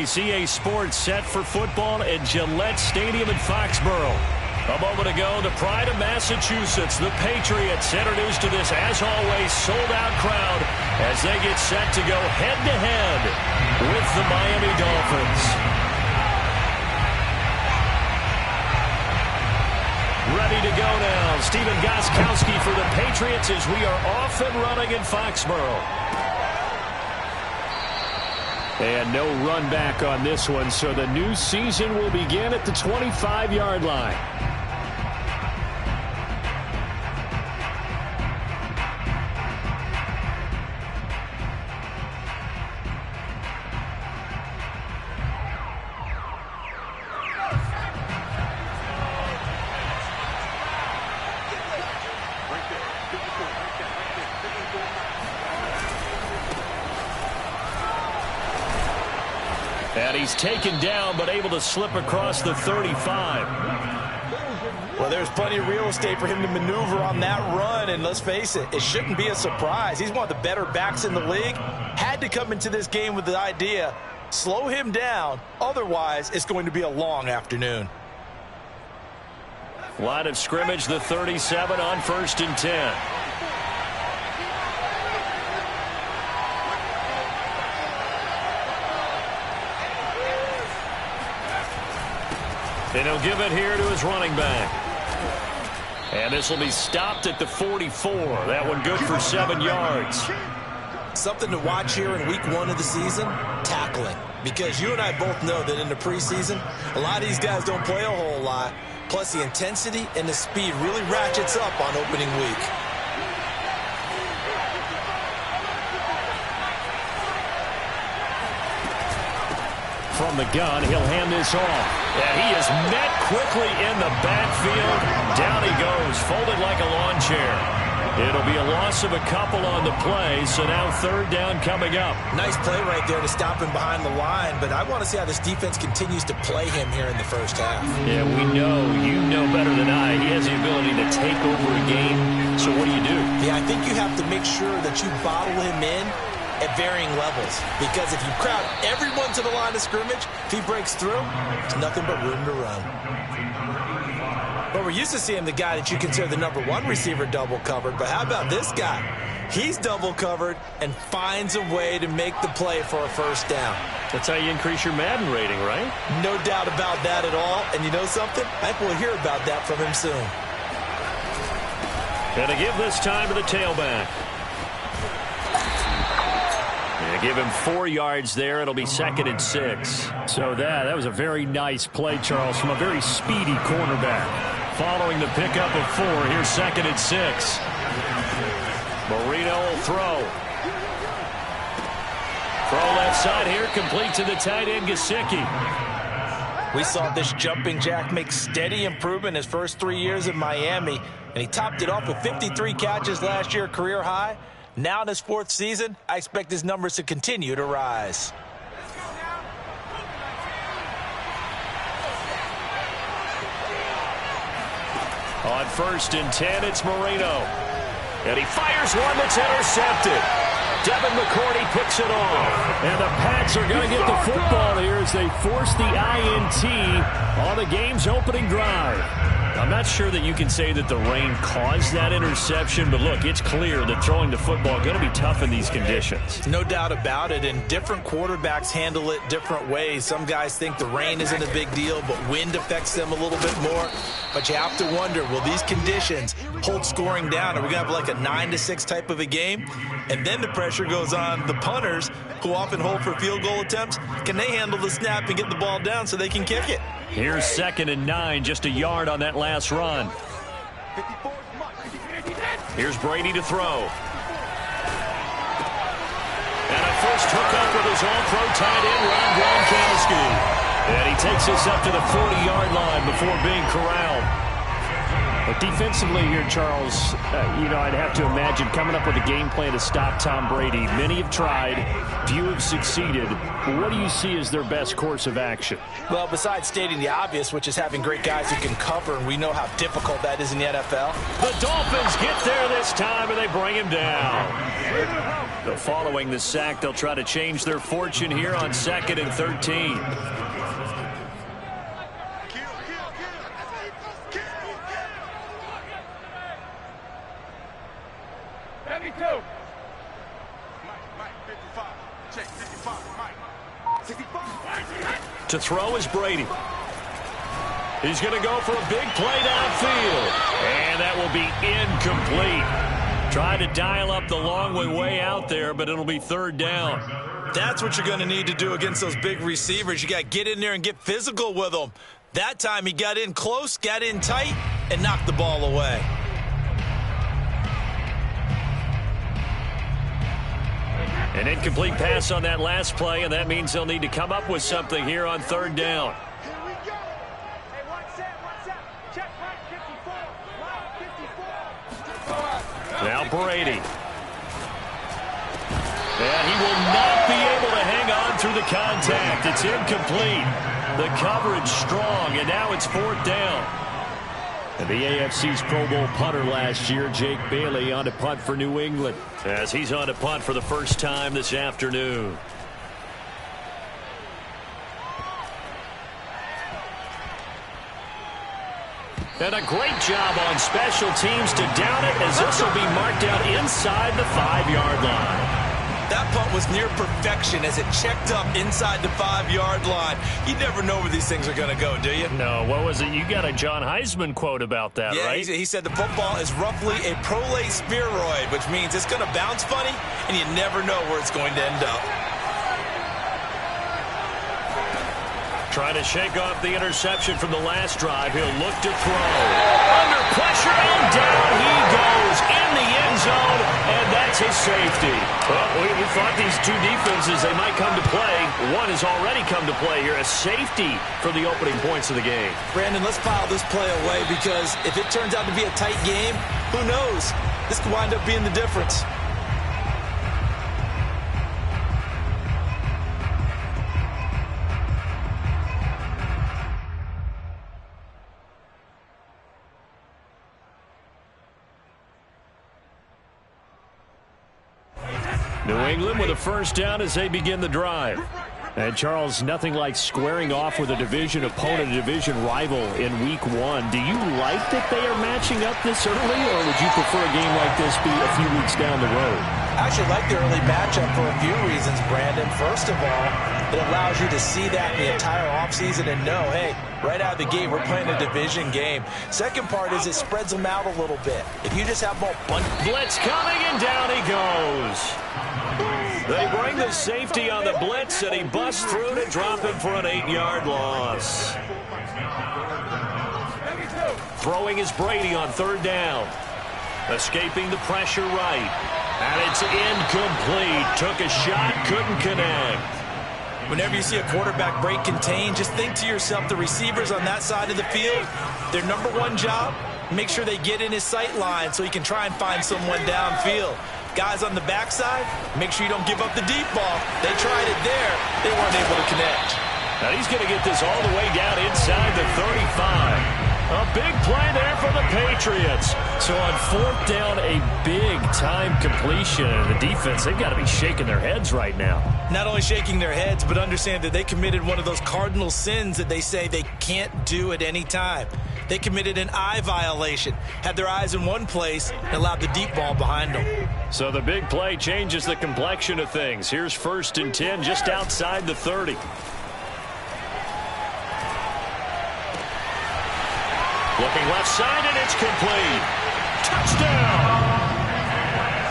CA Sports set for football at Gillette Stadium in Foxborough. A moment ago, the pride of Massachusetts, the Patriots, introduced to this, as always, sold-out crowd as they get set to go head-to-head with the Miami Dolphins. Ready to go now. Stephen Gostkowski for the Patriots as we are off and running in Foxborough. And no run back on this one, so the new season will begin at the 25-yard line. And he's taken down, but able to slip across the 35. Well, there's plenty of real estate for him to maneuver on that run, and let's face it, it shouldn't be a surprise. He's one of the better backs in the league. Had to come into this game with the idea, slow him down, otherwise it's going to be a long afternoon. Line of scrimmage, the 37 on 1st and 10. And he'll give it here to his running back. And this will be stopped at the 44. That one good for 7 yards. Something to watch here in week 1 of the season, tackling. Because you and I both know that in the preseason, a lot of these guys don't play a whole lot. Plus the intensity and the speed really ratchets up on opening week. From the gun, he'll hand this off. And he is met quickly in the backfield. Down he goes, folded like a lawn chair. It'll be a loss of a couple on the play, so now 3rd down coming up. Nice play right there to stop him behind the line, but I want to see how this defense continues to play him here in the first half. Yeah, we know, you know better than I, he has the ability to take over a game. So what do you do? Yeah, I think you have to make sure that you bottle him in at varying levels, because if you crowd everyone to the line of scrimmage, if he breaks through, it's nothing but room to run. But we're used to seeing the guy that you consider the #1 receiver double covered, but how about this guy? He's double covered and finds a way to make the play for a first down. That's how you increase your Madden rating, right? No doubt about that at all, and you know something? I think we'll hear about that from him soon. Gonna give this time to the tailback. Give him 4 yards there. It'll be 2nd and 6. So that was a very nice play, Charles, from a very speedy cornerback. Following the pickup of 4, here's 2nd and 6. Marino will throw. Throw left side here, complete to the tight end, Gesicki. We saw this jumping jack make steady improvement his first 3 years in Miami, and he topped it off with 53 catches last year, career high. Now in his 4th season, I expect his numbers to continue to rise. On 1st and 10, it's Marino. And he fires one that's intercepted. Devin McCourty picks it off. And the Pats are going to get the football here as they force the INT on the game's opening drive. I'm not sure that you can say that the rain caused that interception, but look, it's clear that throwing the football is going to be tough in these conditions. No doubt about it, and different quarterbacks handle it different ways. Some guys think the rain isn't a big deal, but wind affects them a little bit more. But you have to wonder, will these conditions hold scoring down? Are we going to have like a 9-6 type of a game? And then the pressure goes on the punters, who often hold for field goal attempts. Can they handle the snap and get the ball down so they can kick it? Here's 2nd and 9, just a yard on that last run. Here's Brady to throw. And a first hookup with his all-pro tight end, Rob Gronkowski. And he takes us up to the 40-yard line before being corralled. But defensively here, Charles, I'd have to imagine coming up with a game plan to stop Tom Brady. Many have tried, few have succeeded. But what do you see as their best course of action? Well, besides stating the obvious, which is having great guys who can cover, and we know how difficult that is in the NFL. The Dolphins get there this time, and they bring him down. So following the sack, they'll try to change their fortune here on 2nd and 13. To throw is Brady. He's going to go for a big play downfield. And that will be incomplete. Try to dial up the long way out there, but it'll be 3rd down. That's what you're going to need to do against those big receivers. You got to get in there and get physical with them. That time he got in close, got in tight, and knocked the ball away. An incomplete pass on that last play, and that means they'll need to come up with something here on 3rd down. Now Brady. And he will not be able to hang on through the contact. It's incomplete. The coverage strong, and now it's 4th down. And the AFC's Pro Bowl punter last year, Jake Bailey, on to punt for New England, as he's on to punt for the first time this afternoon. And a great job on special teams to down it, as this will be marked out inside the 5-yard line. That punt was near perfection as it checked up inside the 5-yard line. You never know where these things are going to go, do you? No, what was it? You got a John Heisman quote about that, right? Yeah, he said the football is roughly a prolate spheroid, which means it's going to bounce funny, and you never know where it's going to end up. Trying to shake off the interception from the last drive. He'll look to throw. Under pressure, and down he goes in the end zone, and that's his safety. Well, we thought these two defenses, they might come to play. One has already come to play here, a safety for the opening points of the game. Brandon, let's file this play away, because if it turns out to be a tight game, who knows? This could wind up being the difference. New England with a first down as they begin the drive. And, Charles, nothing like squaring off with a division opponent, a division rival in Week 1. Do you like that they are matching up this early, or would you prefer a game like this be a few weeks down the road? I actually like the early matchup for a few reasons, Brandon. First of all, it allows you to see that the entire offseason and know, hey, right out of the gate, we're playing a division game. Second part is it spreads them out a little bit. If you just have more one blitz coming, and down he goes. They bring the safety on the blitz, and he busts through to drop him for an 8-yard loss. Throwing is Brady on 3rd down. Escaping the pressure right. And it's incomplete. Took a shot, couldn't connect. Whenever you see a quarterback break contain, just think to yourself, the receivers on that side of the field, their number one job, make sure they get in his sight line so he can try and find someone downfield. Guys on the backside, make sure you don't give up the deep ball. They tried it there. They weren't able to connect. Now he's going to get this all the way down inside the 35. A big play there for the Patriots. So on 4th down, a big-time completion. And the defense, they've got to be shaking their heads right now. Not only shaking their heads, but understand that they committed one of those cardinal sins that they say they can't do at any time. They committed an eye violation, had their eyes in one place, and allowed the deep ball behind them. So the big play changes the complexion of things. Here's 1st and 10 just outside the 30. Looking left side, and it's complete. Touchdown!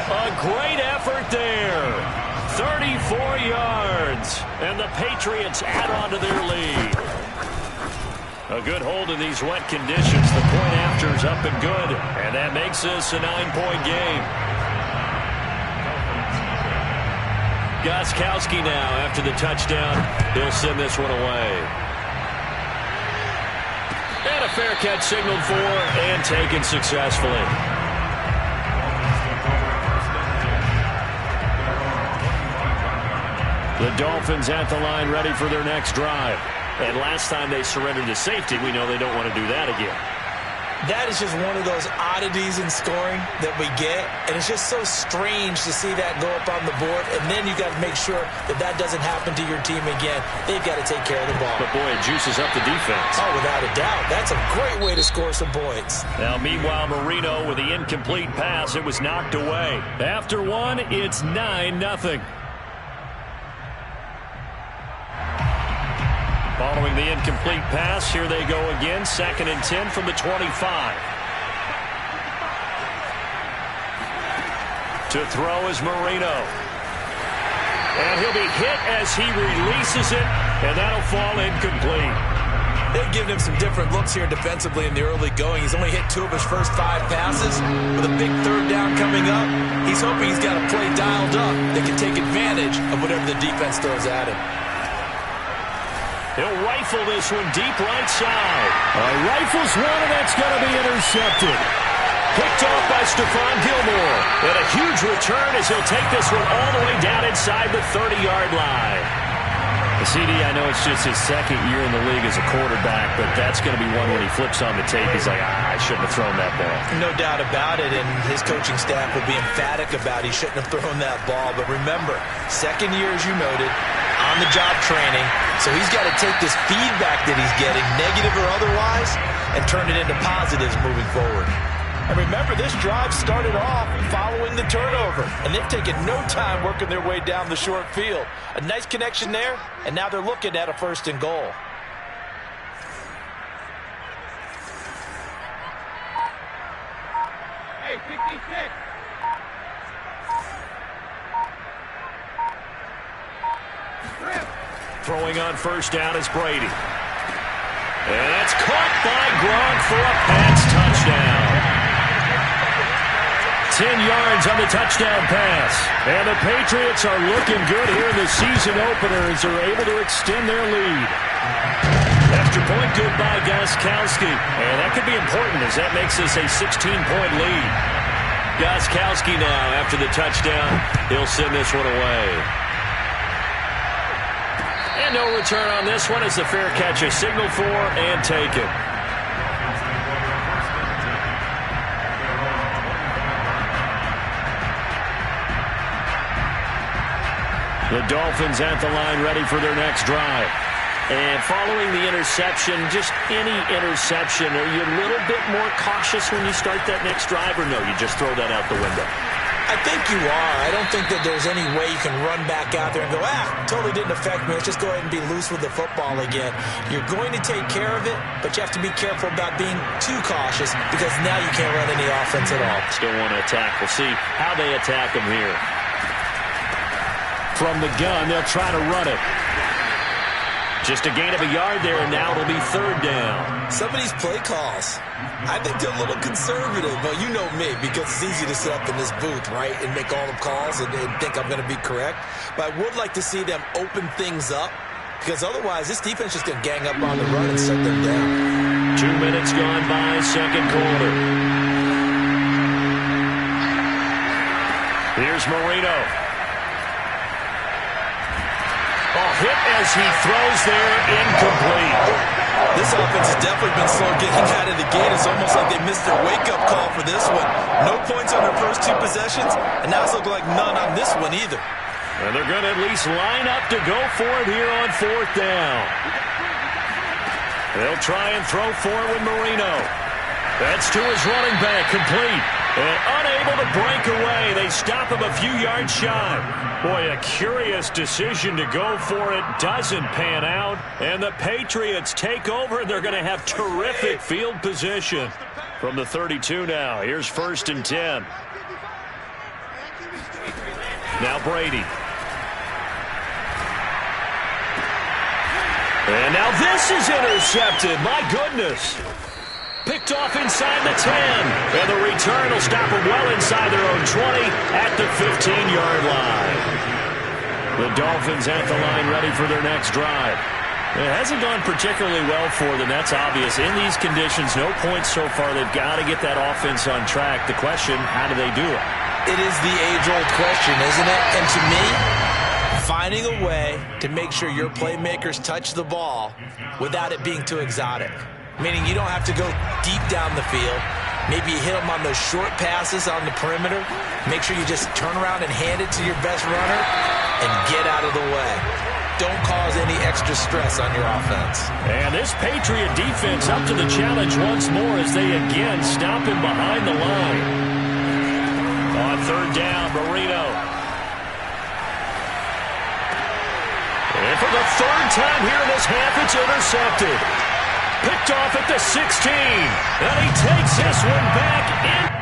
A great effort there. 34 yards. And the Patriots add on to their lead. A good hold in these wet conditions. The point after is up and good. And that makes this a 9-point game. Gostkowski now after the touchdown. He'll send this one away. And a fair catch signaled for and taken successfully. The Dolphins at the line ready for their next drive. And last time they surrendered to safety, we know they don't want to do that again. That is just one of those oddities in scoring that we get, and it's just so strange to see that go up on the board, and then you got to make sure that that doesn't happen to your team again. They've got to take care of the ball. But, boy, it juices up the defense. Oh, without a doubt. That's a great way to score some points. Now, meanwhile, Marino with the incomplete pass. It was knocked away. After one, it's 9-0. Following the incomplete pass, here they go again. 2nd and 10 from the 25. To throw is Marino. And he'll be hit as he releases it, and that'll fall incomplete. They've given him some different looks here defensively in the early going. He's only hit 2 of his first 5 passes. With a big 3rd down coming up, he's hoping he's got a play dialed up that can take advantage of whatever the defense throws at him. He'll rifle this one deep right side. Rifles one, and that's going to be intercepted. Picked off by Stephon Gilmore. And a huge return as he'll take this one all the way down inside the 30-yard line. CD, I know it's just his 2nd year in the league as a quarterback, but that's going to be one when he flips on the tape. He's like, I shouldn't have thrown that ball. No doubt about it, and his coaching staff will be emphatic about he shouldn't have thrown that ball. But remember, 2nd year, as you noted, on-the-job training, so he's got to take this feedback that he's getting, negative or otherwise, and turn it into positives moving forward. And remember, this drive started off following the turnover, and they've taken no time working their way down the short field. A nice connection there, and now they're looking at a 1st and goal. Hey, 56. Throwing on 1st down is Brady. And that's caught by Gronk for a Pats touchdown. 10 yards on the touchdown pass. And the Patriots are looking good here in the season opener as they're able to extend their lead. Extra point good by Gostkowski. And that could be important as that makes this a 16-point lead. Gostkowski now after the touchdown. He'll send this one away. And no return on this one as the fair catch is signaled for and taken. The Dolphins at the line ready for their next drive. And following the interception, just any interception, are you a little bit more cautious when you start that next drive, or no, you just throw that out the window? I think you are. I don't think that there's any way you can run back out there and go, totally didn't affect me. Let's just go ahead and be loose with the football again. You're going to take care of it, but you have to be careful about being too cautious because now you can't run any offense at all. Still want to attack. We'll see how they attack him here. From the gun, they'll try to run it. Just a gain of a yard there, and now it'll be 3rd down. Some of these play calls, I think they're a little conservative. But you know me, because it's easy to sit up in this booth, right, and make all the calls and think I'm going to be correct. But I would like to see them open things up, because otherwise this defense is going to gang up on the run and shut them down. 2 minutes gone by, 2nd quarter. Here's Marino. Hit as he throws there, incomplete. This offense has definitely been slow getting out of the gate. It's almost like they missed their wake-up call for this one. No points on their first 2 possessions, and now it's looking like none on this one either. And they're going to at least line up to go for it here on 4th down. They'll try and throw for it with Marino. That's to his running back, complete. And unable to break away. They stop him a few yards shy. Boy, a curious decision to go for it. Doesn't pan out. And the Patriots take over. They're going to have terrific field position. From the 32 now. Here's 1st and 10. Now Brady. And now this is intercepted. My goodness. Picked off inside the 10. And the return will stop them well inside their own 20 at the 15-yard line. The Dolphins at the line ready for their next drive. It hasn't gone particularly well for them. That's obvious. In these conditions, no points so far. They've got to get that offense on track. The question, how do they do it? It is the age-old question, isn't it? And to me, finding a way to make sure your playmakers touch the ball without it being too exotic. Meaning you don't have to go deep down the field. Maybe you hit them on those short passes on the perimeter. Make sure you just turn around and hand it to your best runner and get out of the way. Don't cause any extra stress on your offense. And this Patriot defense up to the challenge once more as they again stop him behind the line. On third down, Marino. And for the third time here in this half, it's intercepted. Picked off at the 16. And he takes this one back in.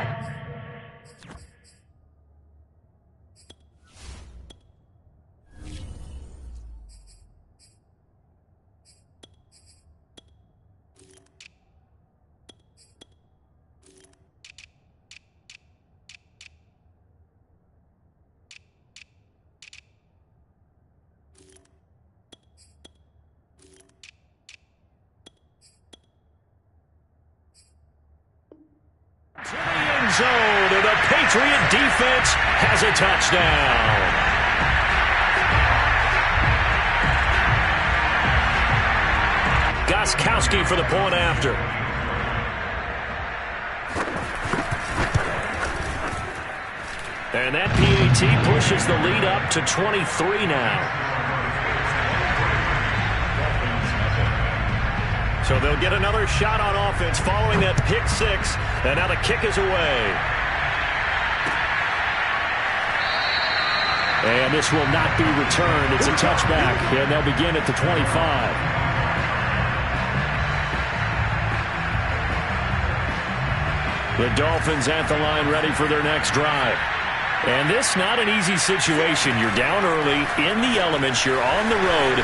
To the end zone, and the Patriot defense has a touchdown. Gostkowski for the point after. And that PAT pushes the lead up to 23 now. So they'll get another shot on offense following that pick six. And now the kick is away. And this will not be returned. It's a touchback. And they'll begin at the 25. The Dolphins at the line ready for their next drive. And this not an easy situation. You're down early, in the elements, you're on the road.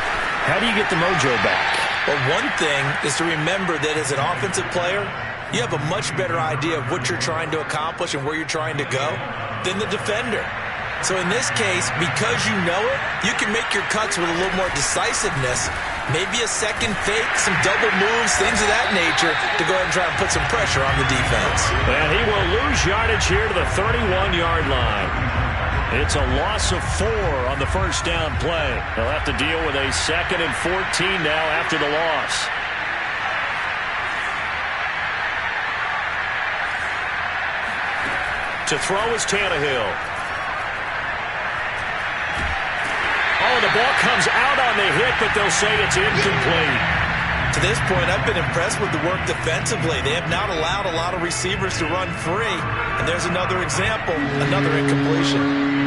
How do you get the mojo back? Well, one thing is to remember that as an offensive player, you have a much better idea of what you're trying to accomplish and where you're trying to go than the defender. So in this case, because you know it, you can make your cuts with a little more decisiveness, maybe a second fake, some double moves, things of that nature, to go ahead and try and put some pressure on the defense. And he will lose yardage here to the 31-yard line. It's a loss of 4 on the first down play. They'll have to deal with a 2nd and 14 now after the loss. To throw is Tannehill. Oh, the ball comes out on the hit, but they'll say it's incomplete. To this point, I've been impressed with the work defensively. They have not allowed a lot of receivers to run free. And there's another example, another incompletion.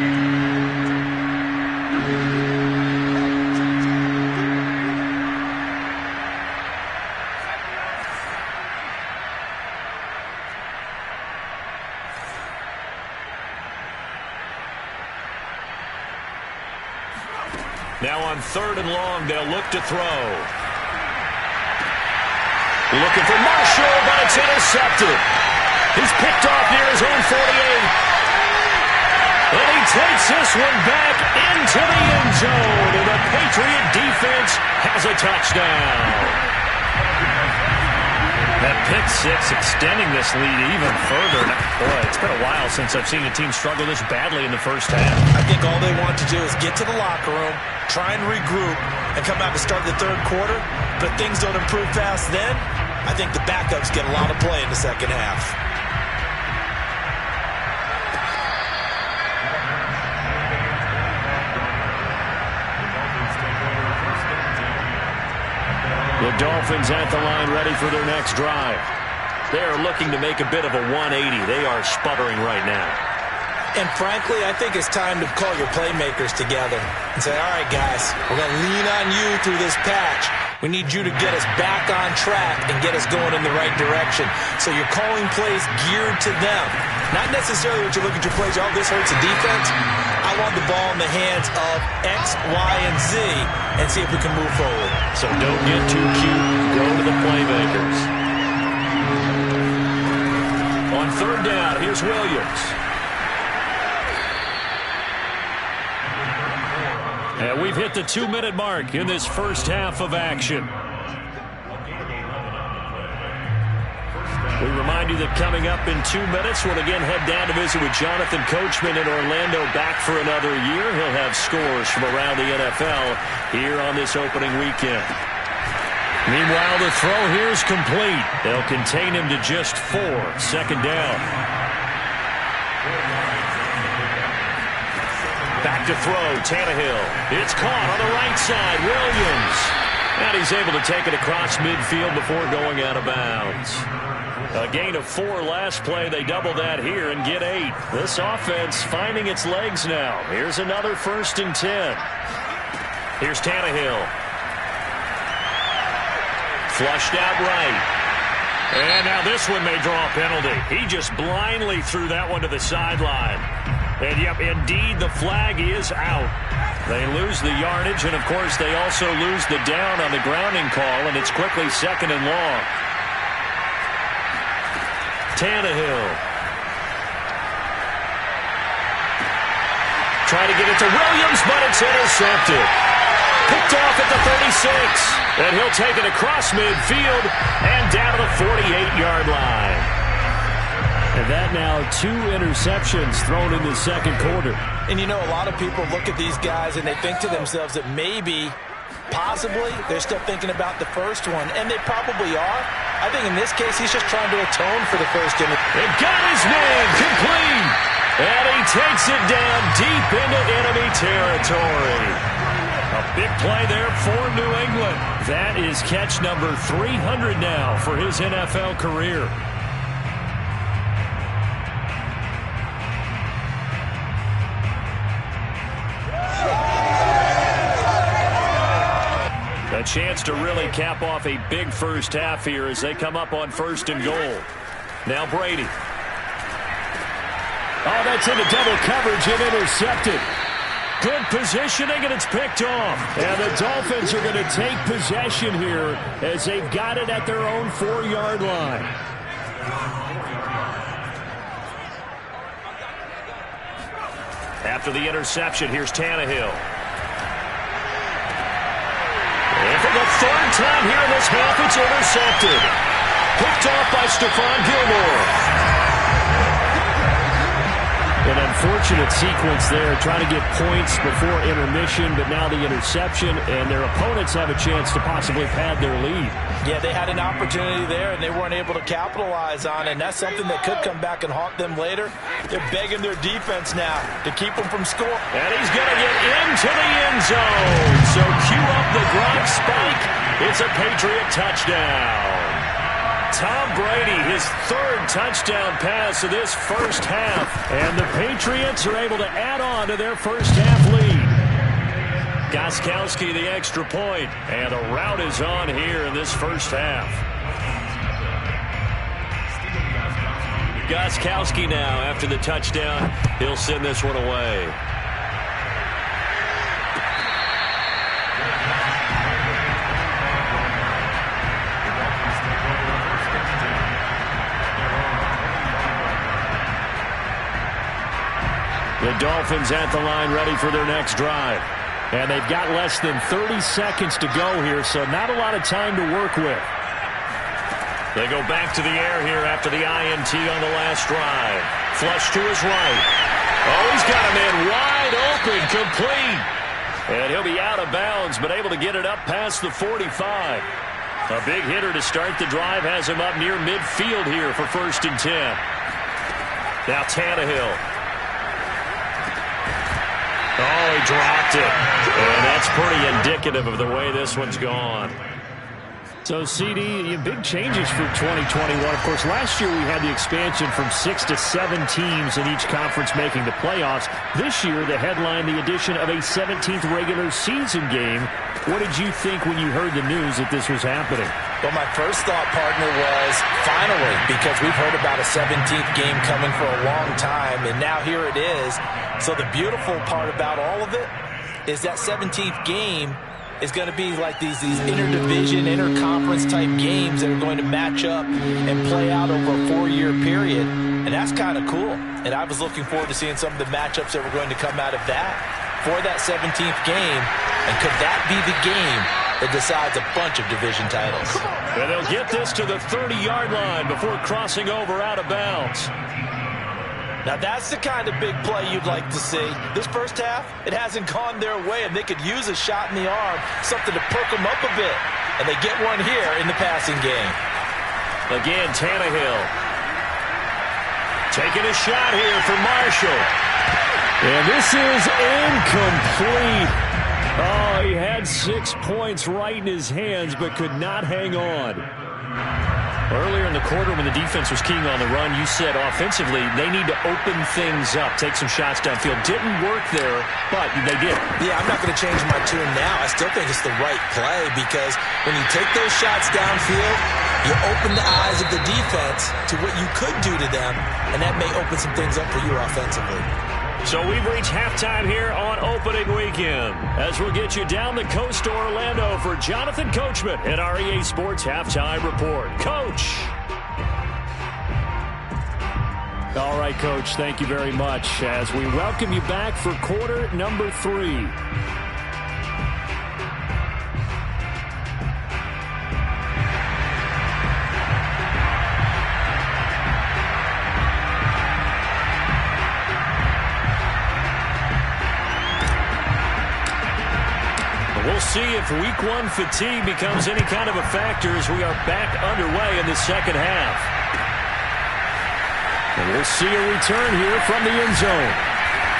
Now on 3rd and long, they'll look to throw. Looking for Marshall, but it's intercepted. He's picked off near his own 48. And he takes this one back into the end zone. And the Patriot defense has a touchdown. That pick six extending this lead even further. Boy, it's been a while since I've seen a team struggle this badly in the first half. I think all they want to do is get to the locker room, try and regroup, and come out to start the third quarter. But if things don't improve fast then, I think the backups get a lot of play in the second half. The Dolphins at the line ready for their next drive. They are looking to make a bit of a 180. They are sputtering right now. And frankly, I think it's time to call your playmakers together and say, all right, guys, we're going to lean on you through this patch. We need you to get us back on track and get us going in the right direction. So you're calling plays geared to them. Not necessarily what you look at your plays, oh, this hurts the defense. I want the ball in the hands of X, Y, and Z and see if we can move forward. So don't get too cute. Go to the playmakers. On 3rd down, here's Williams. And we've hit the 2-minute mark in this first half of action. We remind you that coming up in 2 minutes, we'll again head down to visit with Jonathan Coachman in Orlando, back for another year. He'll have scores from around the NFL here on this opening weekend. Meanwhile, the throw here is complete. They'll contain him to just 4. Second down. Back to throw, Tannehill. It's caught on the right side, Williams. And he's able to take it across midfield before going out of bounds. A gain of 4 last play. They double that here and get 8. This offense finding its legs now. Here's another 1st and 10. Here's Tannehill. Flushed out right. And now this one may draw a penalty. He just blindly threw that one to the sideline. And, yep, indeed, the flag is out. They lose the yardage, and, of course, they also lose the down on the grounding call, and it's quickly 2nd and long. Tannehill. Trying to get it to Williams, but it's intercepted. Picked off at the 36. And he'll take it across midfield and down to the 48-yard line. And that now 2 interceptions thrown in the second quarter. And, you know, a lot of people look at these guys and they think to themselves that maybe, possibly, they're still thinking about the first one. And they probably are. I think in this case, he's just trying to atone for the first inning. It got his man complete. And he takes it down deep into enemy territory. A big play there for New England. That is catch number 300 now for his NFL career. A chance to really cap off a big first half here as they come up on 1st and goal. Now Brady. Oh, that's into double coverage and intercepted. Good positioning, and it's picked off. And the Dolphins are going to take possession here as they've got it at their own 4-yard line. After the interception, here's Tannehill. And for the 3rd time here in this half, it's intercepted. Picked off by Stephon Gilmore. An unfortunate sequence there, trying to get points before intermission, but now the interception, and their opponents have a chance to possibly pad their lead. Yeah, they had an opportunity there, and they weren't able to capitalize on it, and that's something that could come back and haunt them later. They're begging their defense now to keep them from scoring. And he's going to get into the end zone. So cue up the Gronk spike. It's a Patriot touchdown. Tom Brady, his 3rd touchdown pass of this first half. And the Patriots are able to add on to their first half lead. Gostkowski the extra point. And the rout is on here in this first half. Gostkowski now after the touchdown. He'll send this one away. The Dolphins at the line ready for their next drive. And they've got less than 30 seconds to go here, so not a lot of time to work with. They go back to the air here after the INT on the last drive. Flush to his right. Oh, he's got a man wide open, complete. And he'll be out of bounds, but able to get it up past the 45. A big hitter to start the drive has him up near midfield here for 1st and 10. Now Tannehill. Oh, he dropped it. And that's pretty indicative of the way this one's gone. So, CD, big changes for 2021. Of course, last year we had the expansion from 6 to 7 teams in each conference making the playoffs. This year, the headline, the addition of a 17th regular season game. What did you think when you heard the news that this was happening? Well, my first thought, partner, was finally, because we've heard about a 17th game coming for a long time, and now here it is. So the beautiful part about all of it is that 17th game is going to be like these interdivision, interconference type games that are going to match up and play out over a 4-year period. And that's kind of cool. And I was looking forward to seeing some of the matchups that were going to come out of that. for that 17th game. And could that be the game that decides a bunch of division titles? And they'll get this to the 30-yard line before crossing over out of bounds. Now that's the kind of big play you'd like to see. This first half, it hasn't gone their way, and they could use a shot in the arm, something to perk them up a bit. And they get one here in the passing game. Again, Tannehill. Taking a shot here for Marshall. And this is incomplete. Oh, he had 6 points right in his hands, but could not hang on. Earlier in the quarter when the defense was keying on the run, you said offensively they need to open things up, take some shots downfield. Didn't work there, but they did. Yeah, I'm not going to change my tune now. I still think it's the right play because when you take those shots downfield, you open the eyes of the defense to what you could do to them, and that may open some things up for you offensively. So we've reached halftime here on opening weekend as we'll get you down the coast to Orlando for Jonathan Coachman at our EA Sports Halftime Report. Coach! All right, Coach, thank you very much as we welcome you back for quarter number 3. We'll see if week 1 fatigue becomes any kind of a factor as we are back underway in the second half. And we'll see a return here from the end zone.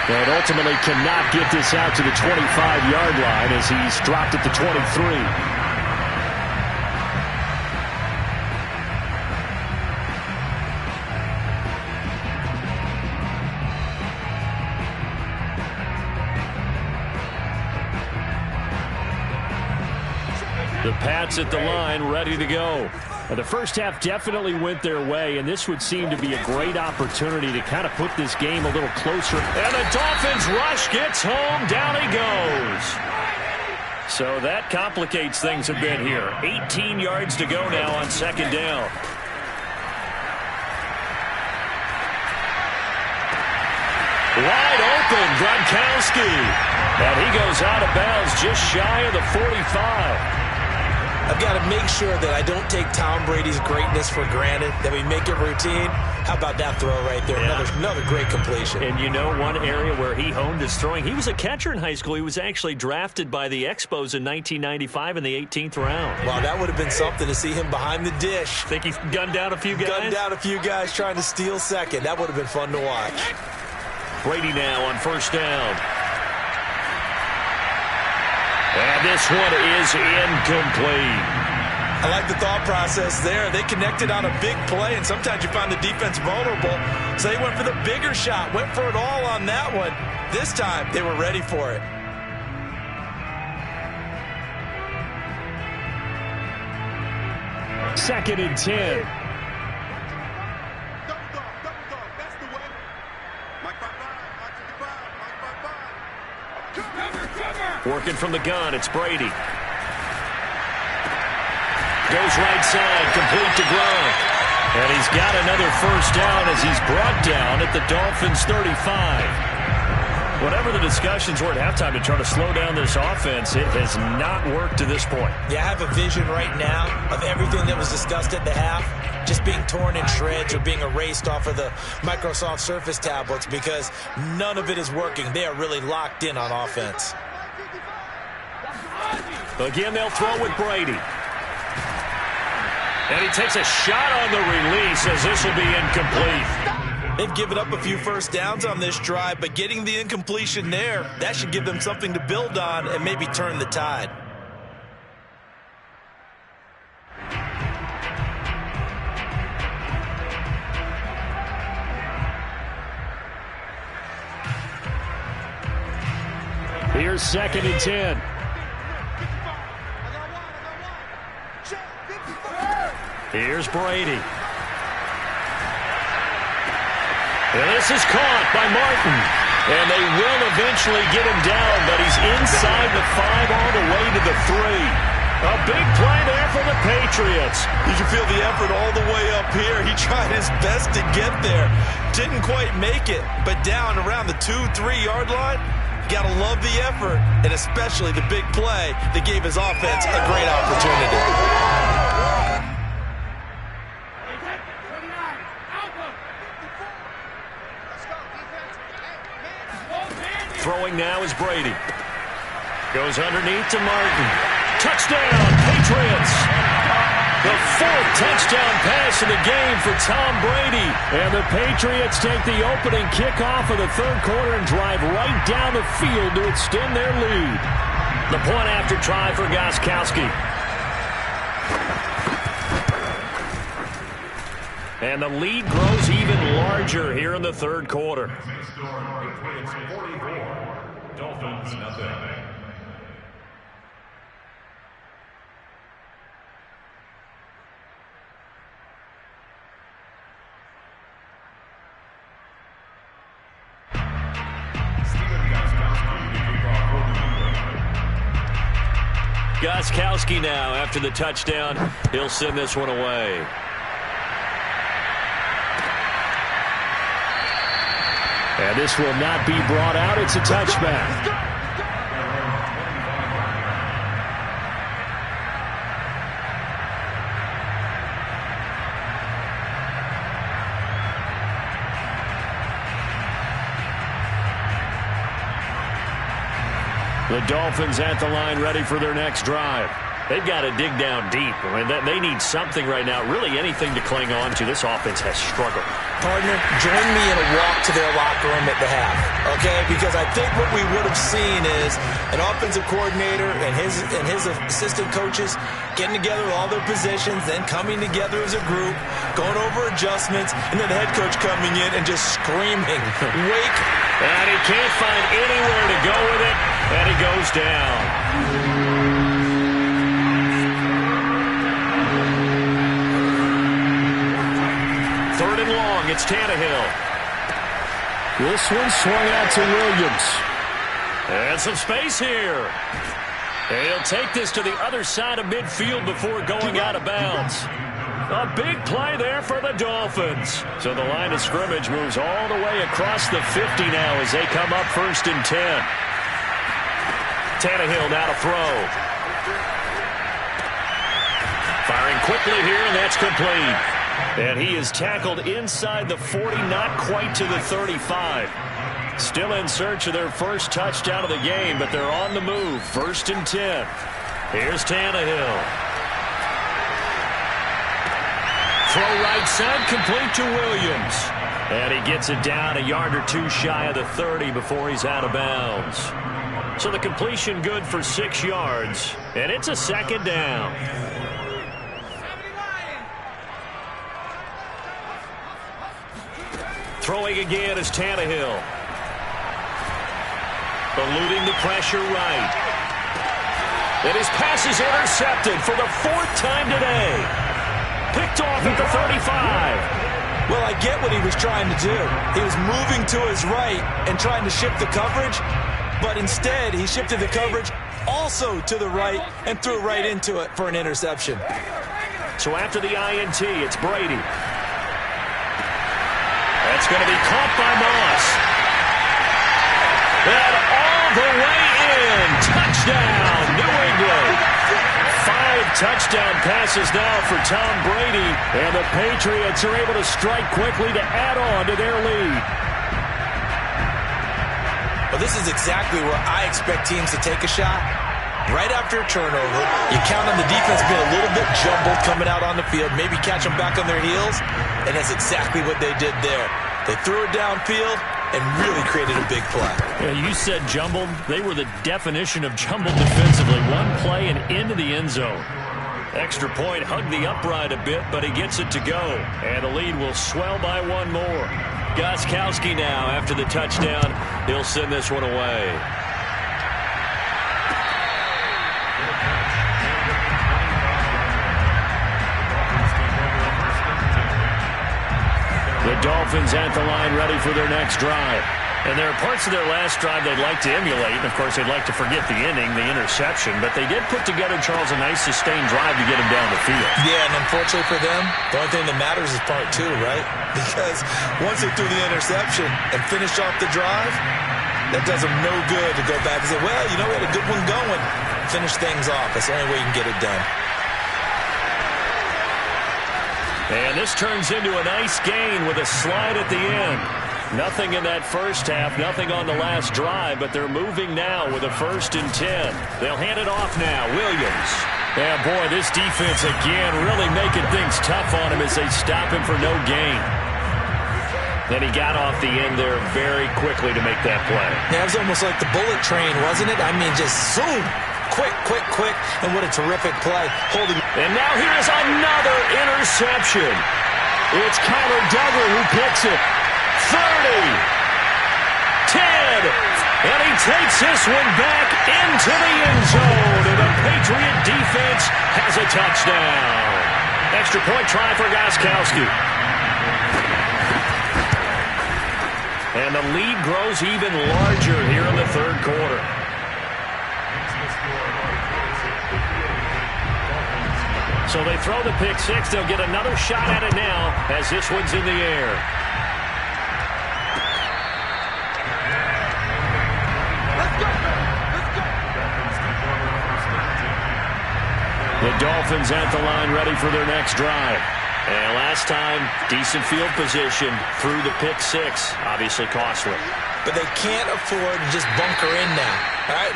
But ultimately cannot get this out to the 25-yard line as he's dropped at the 23. The Pats at the line, ready to go. And the first half definitely went their way, and this would seem to be a great opportunity to kind of put this game a little closer. And the Dolphins rush gets home. Down he goes. So that complicates things a bit here. 18 yards to go now on second down. Wide open, Gronkowski. And he goes out of bounds just shy of the 45. I've got to make sure that I don't take Tom Brady's greatness for granted, that we make it routine. How about that throw right there? Yeah. Another great completion. And you know one area where he honed his throwing, he was a catcher in high school. He was actually drafted by the Expos in 1995 in the 18th round. Wow, that would have been something to see him behind the dish. Think he gunned down a few guys? Gunned down a few guys trying to steal second. That would have been fun to watch. Brady now on first down. And this one is incomplete. I like the thought process there. They connected on a big play, and sometimes you find the defense vulnerable. So they went for the bigger shot, went for it all on that one. This time, they were ready for it. Second and 10. Working from the gun, it's Brady. Goes right side, complete to Gronk. And he's got another first down as he's brought down at the Dolphins' 35. Whatever the discussions were at halftime to try to slow down this offense, it has not worked to this point. Yeah, I have a vision right now of everything that was discussed at the half just being torn in shreds or being erased off of the Microsoft Surface tablets because none of it is working. They are really locked in on offense. Again, they'll throw with Brady. And he takes a shot on the release as this will be incomplete. They've given up a few first downs on this drive, but getting the incompletion there, that should give them something to build on and maybe turn the tide. Here's second and 10. Here's Brady. And this is caught by Martin. And they will eventually get him down, but he's inside the 5 all the way to the 3. A big play there for the Patriots. You can feel the effort all the way up here. He tried his best to get there. Didn't quite make it, but down around the 2-3 yard line, You got to love the effort, and especially the big play that gave his offense a great opportunity. Throwing now is Brady. Goes underneath to Martin. Touchdown, Patriots! The 4th touchdown pass of the game for Tom Brady. And the Patriots take the opening kickoff of the 3rd quarter and drive right down the field to extend their lead. The point after try for Gostkowski. And the lead grows even larger here in the 3rd quarter. Dolphins, nothing. Gostkowski now after the touchdown. He'll send this one away. And this will not be brought out. It's a touchback. The Dolphins at the line ready for their next drive. They've got to dig down deep. I mean, they need something right now, really anything to cling on to. This offense has struggled. Partner, join me in a walk to their locker room at the half, okay? Because I think what we would have seen is an offensive coordinator and his assistant coaches getting together with all their positions, then coming together as a group, going over adjustments, and then the head coach coming in and just screaming, wake. And he can't find anywhere to go with it, and he goes down. 3rd and long, it's Tannehill. This one swung out to Williams. And some space here. And he'll take this to the other side of midfield before going out of bounds. A big play there for the Dolphins. So the line of scrimmage moves all the way across the 50 now as they come up 1st and 10. Tannehill now to throw. Firing quickly here, and that's complete. And he is tackled inside the 40, not quite to the 35. Still in search of their first touchdown of the game, but they're on the move. 1st and 10. Here's Tannehill. Throw right side, complete to Williams. And he gets it down a yard or two shy of the 30 before he's out of bounds. So the completion good for 6 yards, and it's a 2nd down. Throwing again is Tannehill. Eluding the pressure right. And his pass is intercepted for the 4th time today. Picked off at the 35. Well, I get what he was trying to do. He was moving to his right and trying to shift the coverage, but instead he shifted the coverage also to the right and threw right into it for an interception. So after the INT, it's Brady. That's going to be caught by Moss. And all the way in. Touchdown, New England. 5 touchdown passes now for Tom Brady. And the Patriots are able to strike quickly to add on to their lead. Well, this is exactly where I expect teams to take a shot. Right after a turnover, you count on the defense being a little bit jumbled coming out on the field, maybe catch them back on their heels, and that's exactly what they did there. They threw it downfield and really created a big play. Yeah, you said jumbled. They were the definition of jumbled defensively. One play and into the end zone. Extra point, hugged the upright a bit, but he gets it to go. And the lead will swell by 1 more. Gostkowski now after the touchdown. He'll send this one away. The Dolphins at the line ready for their next drive. And there are parts of their last drive they'd like to emulate. And, of course, they'd like to forget the inning, the interception. But they did put together, Charles, a nice sustained drive to get him down the field. Yeah, and unfortunately for them, the only thing that matters is part 2, right? Because once they threw the interception and finished off the drive, that does them no good to go back and say, well, you know, we had a good one going. Finish things off. That's the only way you can get it done. And this turns into a nice gain with a slide at the end. Nothing in that first half, nothing on the last drive, but they're moving now with a 1st and 10. They'll hand it off now. Williams. Yeah, boy, this defense again really making things tough on him as they stop him for no gain. Then he got off the end there very quickly to make that play. Yeah, it was almost like the bullet train, wasn't it? I mean, just zoom. Quick, quick, quick. And what a terrific play. Holding. And now here's another interception. It's Kyler Duggar who picks it. 30, 10, and he takes this one back into the end zone, and the Patriot defense has a touchdown. Extra point try for Gostkowski. And the lead grows even larger here in the third quarter. So they throw the pick six. They'll get another shot at it now as this one's in the air. The Dolphins at the line ready for their next drive. And last time, decent field position through the pick six. Obviously costly. But they can't afford to just bunker in now. All right,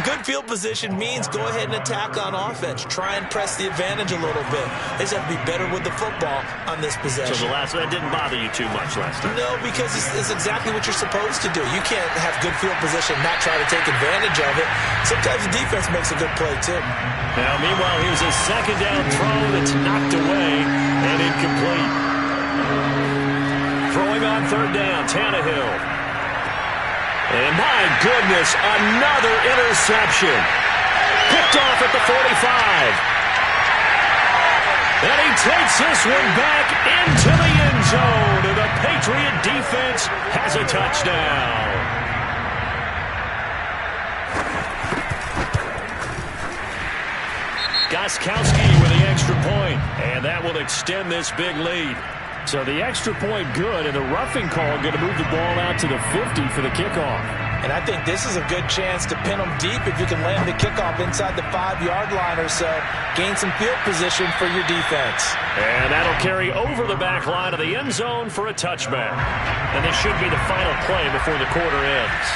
good field position means go ahead and attack on offense. Try and press the advantage a little bit. They just have to be better with the football on this possession. So that didn't bother you too much last time? No, because it's exactly what you're supposed to do. You can't have good field position and not try to take advantage of it. Sometimes the defense makes a good play, too. Now, meanwhile, here's a second down throw that's knocked away and incomplete. Throwing on third down, Tannehill. And my goodness, another interception. Picked off at the 45. And he takes this one back into the end zone. And the Patriot defense has a touchdown. Gostkowski with the extra point. And that will extend this big lead. So the extra point good, and the roughing call going to move the ball out to the 50 for the kickoff. And I think this is a good chance to pin them deep if you can land the kickoff inside the 5-yard line or so. Gain some field position for your defense. And that'll carry over the back line of the end zone for a touchback. And this should be the final play before the quarter ends.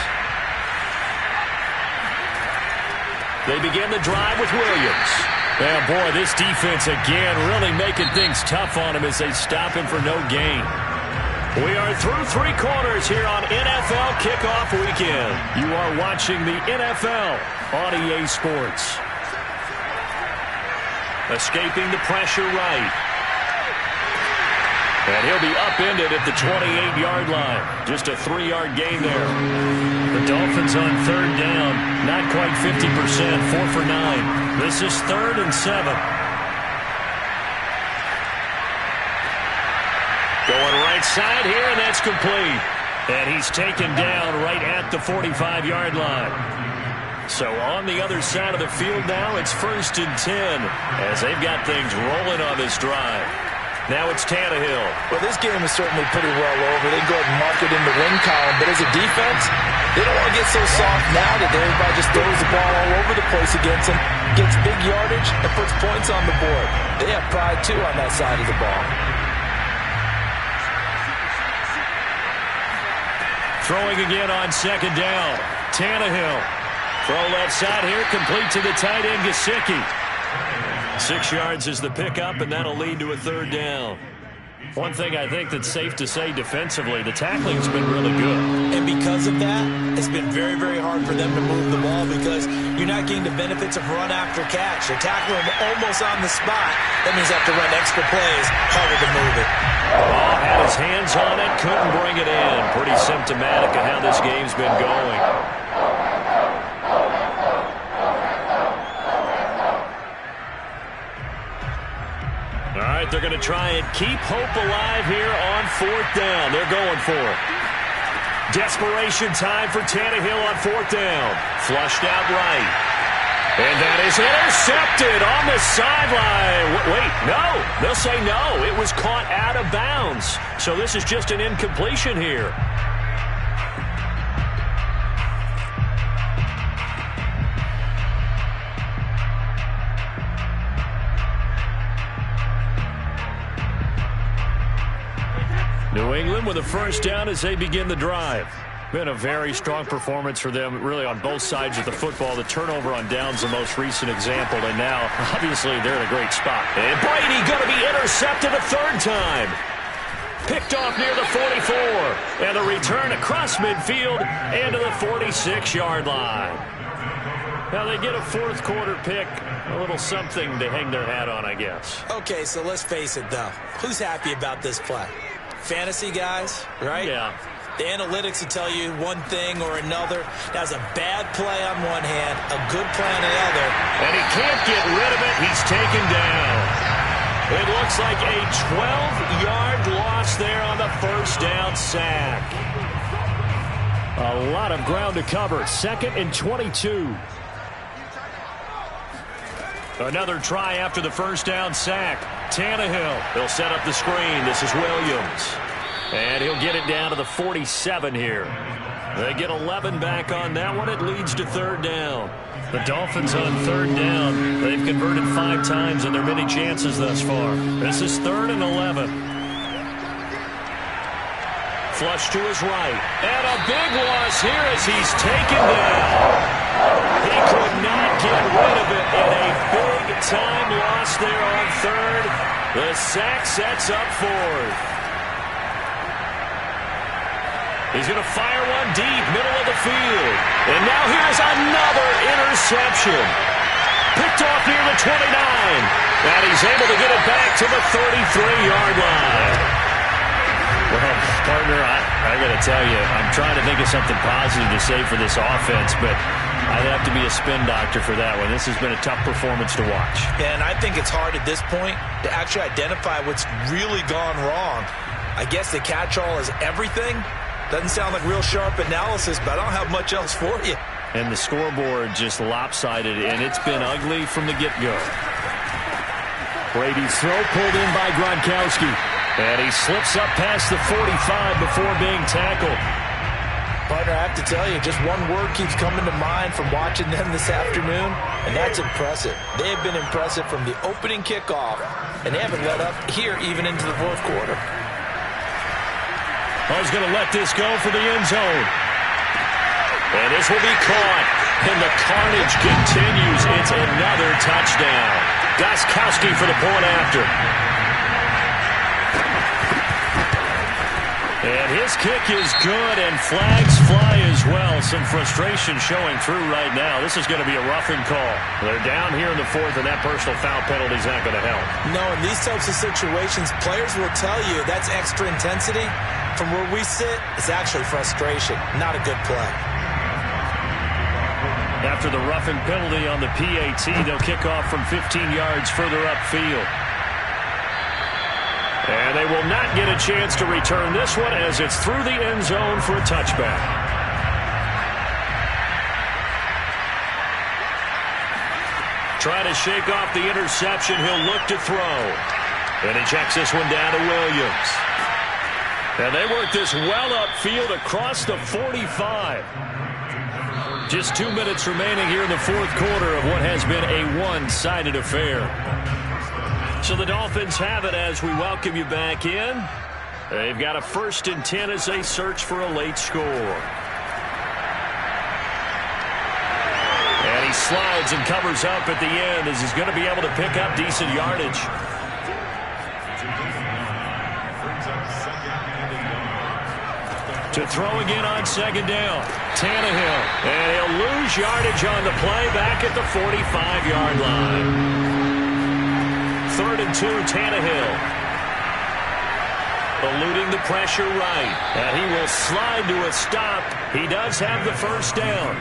They begin the drive with Williams. Yeah, boy, this defense again really making things tough on him as they stop him for no gain. We are through 3 quarters here on NFL Kickoff Weekend. You are watching the NFL on EA Sports. Escaping the pressure right. And he'll be upended at the 28-yard line. Just a 3-yard gain there. The Dolphins on third down, not quite 50%, 4 for 9. This is 3rd and 7. Going right side here, and that's complete. And he's taken down right at the 45-yard line. So on the other side of the field now, it's 1st and 10 as they've got things rolling on this drive. Now it's Tannehill. Well, this game is certainly pretty well over. They go ahead and mark it in the win column. But as a defense, they don't want to get so soft now that everybody just throws the ball all over the place against them, gets big yardage, and puts points on the board. They have pride, too, on that side of the ball. Throwing again on second down. Tannehill. Throw left side here, complete to the tight end, Gesicki. 6 yards is the pickup, and that'll lead to a 3rd down. One thing I think that's safe to say defensively, the tackling's been really good. And because of that, it's been very, very hard for them to move the ball because you're not getting the benefits of run after catch. They're tackling them almost on the spot. That means they have to run extra plays, harder to move it. Oh, had his hands on it, couldn't bring it in. Pretty symptomatic of how this game's been going. All right, they're going to try and keep hope alive here on 4th down. They're going for it. Desperation time for Tannehill on 4th down. Flushed out right. And that is intercepted on the sideline. Wait, no. They'll say no. It was caught out of bounds. So this is just an incompletion here. New England with a first down as they begin the drive. Been a very strong performance for them, really, on both sides of the football. The turnover on downs, the most recent example, and now, obviously, they're in a great spot. And Brady going to be intercepted a third time. Picked off near the 44. And the return across midfield and to the 46-yard line. Now they get a fourth quarter pick. A little something to hang their hat on, I guess. Okay, so let's face it, though. Who's happy about this play? Fantasy guys, right? Yeah. The analytics will tell you one thing or another. That's a bad play on one hand, a good play on the other. And he can't get rid of it. He's taken down. It looks like a 12-yard loss there on the first down sack. A lot of ground to cover. 2nd and 22. Another try after the first down sack. Tannehill. He'll set up the screen. This is Williams. And he'll get it down to the 47 here. They get 11 back on that one. It leads to third down. The Dolphins on third down. They've converted 5 times in their many chances thus far. This is 3rd and 11. Flush to his right. And a big loss here as he's taken down. He could not get rid of it, and a big-time loss there on third. The sack sets up 4th. He's going to fire one deep, middle of the field. And now here's another interception. Picked off near the 29. And he's able to get it back to the 33-yard line. Well, partner, I got to tell you, I'm trying to think of something positive to say for this offense, but I'd have to be a spin doctor for that one. This has been a tough performance to watch. And I think it's hard at this point to actually identify what's really gone wrong. I guess the catch-all is everything. Doesn't sound like real sharp analysis, but I don't have much else for you. And the scoreboard just lopsided, and it's been ugly from the get-go. Brady's throw pulled in by Gronkowski. And he slips up past the 45 before being tackled. Partner, I have to tell you, just one word keeps coming to mind from watching them this afternoon, and that's impressive. They have been impressive from the opening kickoff, and they haven't let up here even into the fourth quarter. Oh, he's going to let this go for the end zone. And this will be caught. And the carnage continues. It's another touchdown. Gostkowski for the point after. And his kick is good, and flags fly as well. Some frustration showing through right now. This is going to be a roughing call. They're down here in the 4th, and that personal foul penalty is not going to help. No, in these types of situations, players will tell you that's extra intensity. From where we sit, it's actually frustration, not a good play. After the roughing penalty on the PAT, they'll kick off from 15 yards further upfield. And they will not get a chance to return this one as it's through the end zone for a touchback. Trying to shake off the interception, he'll look to throw. And he checks this one down to Williams. And they work this well upfield across the 45. Just 2 minutes remaining here in the fourth quarter of what has been a one-sided affair. So the Dolphins have it as we welcome you back in. They've got a 1st and 10 as they search for a late score. And he slides and covers up at the end as he's going to be able to pick up decent yardage. To throw again on 2nd down. Tannehill. And he'll lose yardage on the play back at the 45-yard line. 3rd and 2, Tannehill. Eluding the pressure right. And he will slide to a stop. He does have the first down.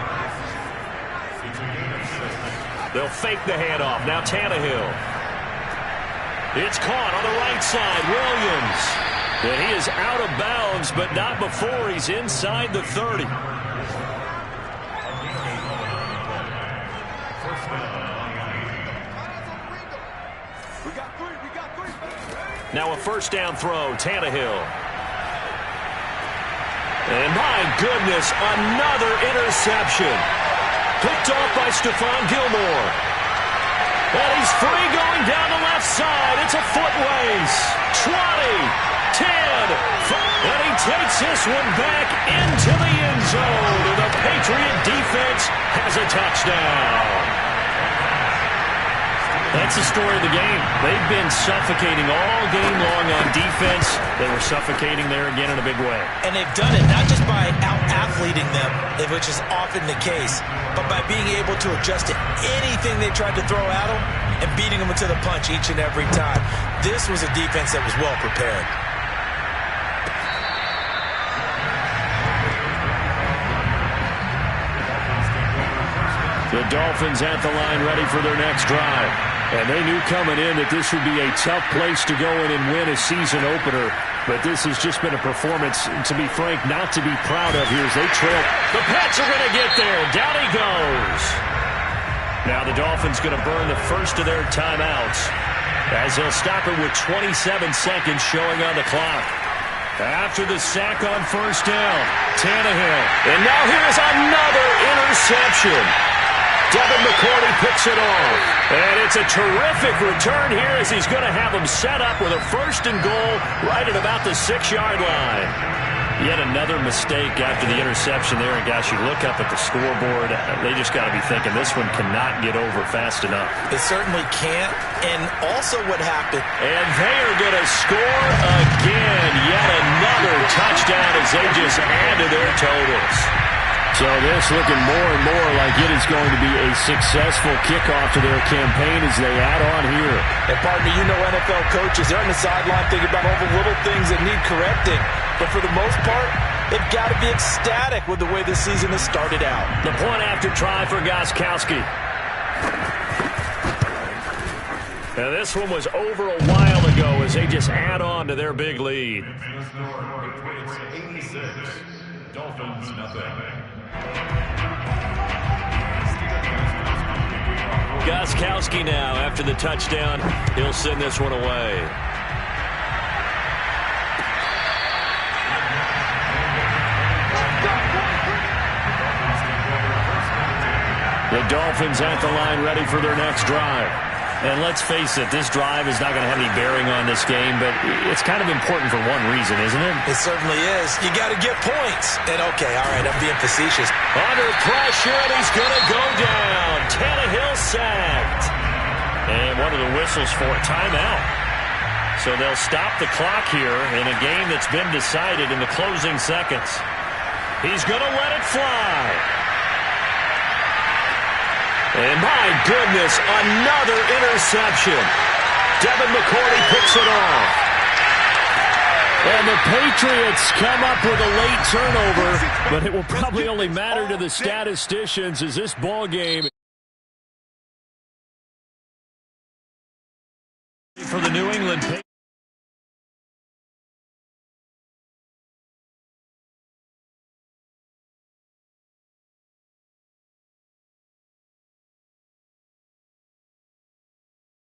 They'll fake the handoff. Now Tannehill. It's caught on the right side. Williams. And he is out of bounds, but not before he's inside the 30. Now a first down throw, Tannehill. And my goodness, another interception. Picked off by Stephon Gilmore. And he's free going down the left side. It's a foot race. 20, 10, 5. this one back into the end zone. And the Patriot defense has a touchdown. That's the story of the game. They've been suffocating all game long on defense. They were suffocating there again in a big way. And they've done it not just by out-athleting them, which is often the case, but by being able to adjust to anything they tried to throw at them and beating them to the punch each and every time. This was a defense that was well prepared. The Dolphins at the line ready for their next drive. And they knew coming in that this would be a tough place to go in and win a season opener. But this has just been a performance, to be frank, not to be proud of here as they trail. The Pats are going to get there. Down he goes. Now the Dolphins going to burn the first of their timeouts as they'll stop it with 27 seconds showing on the clock. After the sack on first down, Tannehill. And now here is another interception. Devin McCourty picks it off. And it's a terrific return here as he's going to have them set up with a first and goal right at about the 6-yard line. Yet another mistake after the interception there. And, gosh, you look up at the scoreboard. They just got to be thinking this one cannot get over fast enough. It certainly can't. And also what happened. And they are going to score again. Yet another touchdown as they just add to their totals. So this looking more and more like it is going to be a successful kickoff to their campaign as they add on here. And, partner, you know NFL coaches, they're on the sideline thinking about all the little things that need correcting. But for the most part, they've got to be ecstatic with the way this season has started out. The point after try for Gostkowski. Now this one was over a while ago as they just add on to their big lead. Dolphins, nothing. Gostkowski now after the touchdown. He'll send this one away. The Dolphins at the line ready for their next drive. And let's face it, this drive is not going to have any bearing on this game, but it's kind of important for one reason, isn't it? It certainly is. You got to get points. And, okay, all right, I'm being facetious. Under pressure, and he's going to go down. Tannehill sacked. And one of the whistles for a timeout. So they'll stop the clock here in a game that's been decided in the closing seconds. He's going to let it fly. And my goodness, another interception. Devin McCourty picks it off. And the Patriots come up with a late turnover, but it will probably only matter to the statisticians as this ball game for the New England Patriots.